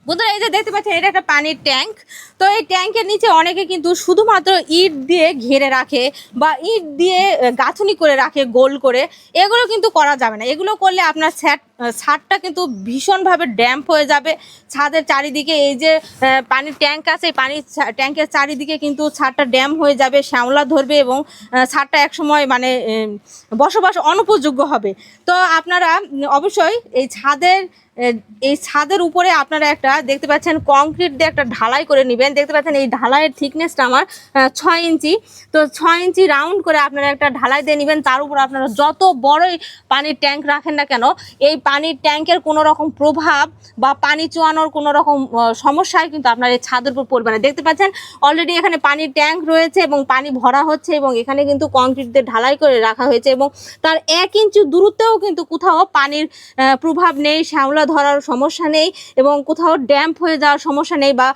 বন্ধুরা এই যে দেখতে পাচ্ছেন এটা একটা পানির ট্যাঙ্ক। তো এই ট্যাঙ্কের নিচে অনেকে কিন্তু শুধুমাত্র ইট দিয়ে ঘিরে রাখে বা ইট দিয়ে গাঁথনি করে রাখে গোল করে। এগুলো কিন্তু করা যাবে না। এগুলো করলে আপনার ছাদটা কিন্তু ভীষণভাবে ড্যাম্প হয়ে যাবে। ছাদের চারিদিকে এই যে পানির ট্যাঙ্ক আছে, পানির ট্যাঙ্কের চারিদিকে কিন্তু ছাদটা ড্যাম্প হয়ে যাবে, শ্যাওলা ধরবে এবং ছাদটা একসময় মানে বসবাস অনুপযোগ্য হবে। তো আপনারা অবশ্যই এই ছাদের উপরে আপনারা একটা দেখতে পাচ্ছেন কংক্রিট দিয়ে একটা ঢালাই করে নেবেন। দেখতে পাচ্ছেন এই ঢালাইয়ের থিকনেসটা আমার 6 ইঞ্চি। তো 6 ইঞ্চি রাউন্ড করে আপনারা একটা ঢালাই দিয়ে নেবেন। তার উপর আপনারা যত বড়ই পানির ট্যাঙ্ক রাখেন না কেন, এই পানির ট্যাঙ্কের কোনো রকম প্রভাব বা পানি চুয়ানোর কোনো রকম সমস্যায় কিন্তু আপনার এই ছাদের উপর পড়বে না। দেখতে পাচ্ছেন অলরেডি এখানে পানির ট্যাঙ্ক রয়েছে এবং পানি ভরা হচ্ছে এবং এখানে কিন্তু কংক্রিট দিয়ে ঢালাই করে রাখা হয়েছে এবং তার 1 ইঞ্চি দূরত্বেও কিন্তু কোথাও পানির প্রভাব নেই, শ্যাওলা ধরার সমস্যা নেই এবং কোথাও ড্যাম্প হয়ে যাওয়ার সমস্যা নেই বা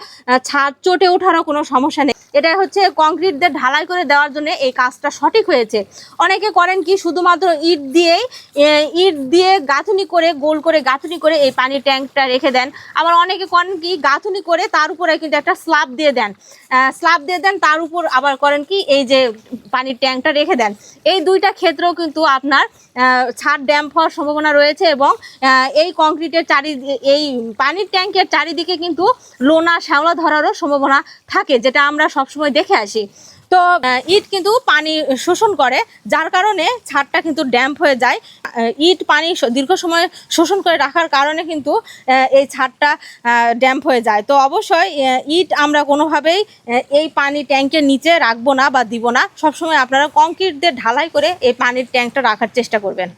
ছাদ চটে ওঠারও কোনো সমস্যা নেই। এটা হচ্ছে কংক্রিট দিয়ে ঢালাই করে দেওয়ার জন্য এই কাজটা সঠিক হয়েছে। অনেকে করেন কি শুধুমাত্র ইট দিয়ে গাঁথনি করে গোল করে গাঁথনি করে এই পানির ট্যাঙ্কটা রেখে দেন। আবার অনেকে করেন কি গাঁথনি করে তার উপরে কিন্তু একটা স্ল্যাব দিয়ে দেন, তার উপর আবার করেন কি এই যে পানির ট্যাঙ্কটা রেখে দেন। এই দুইটা ক্ষেত্রেও কিন্তু আপনার ছাদ ড্যাম্প হওয়ার সম্ভাবনা রয়েছে এবং এই কংক্রিটের এই পানির ট্যাঙ্কের চারিদিকে কিন্তু লোনা শ্যাওলা ধরারও সম্ভাবনা থাকে, যেটা আমরা সবসময় দেখে আসি। তো ইট কিন্তু পানি শোষণ করে, যার কারণে ছাদটা কিন্তু ড্যাম্প হয়ে যায়। ইট পানি দীর্ঘ সময় শোষণ করে রাখার কারণে কিন্তু এই ছাদটা ড্যাম্প হয়ে যায়। তো অবশ্যই ইট আমরা কোনোভাবেই এই পানি ট্যাঙ্কের নিচে রাখবো না বা দিব না। সবসময় আপনারা কংক্রিট দিয়ে ঢালাই করে এই পানির ট্যাঙ্কটা রাখার চেষ্টা করবেন।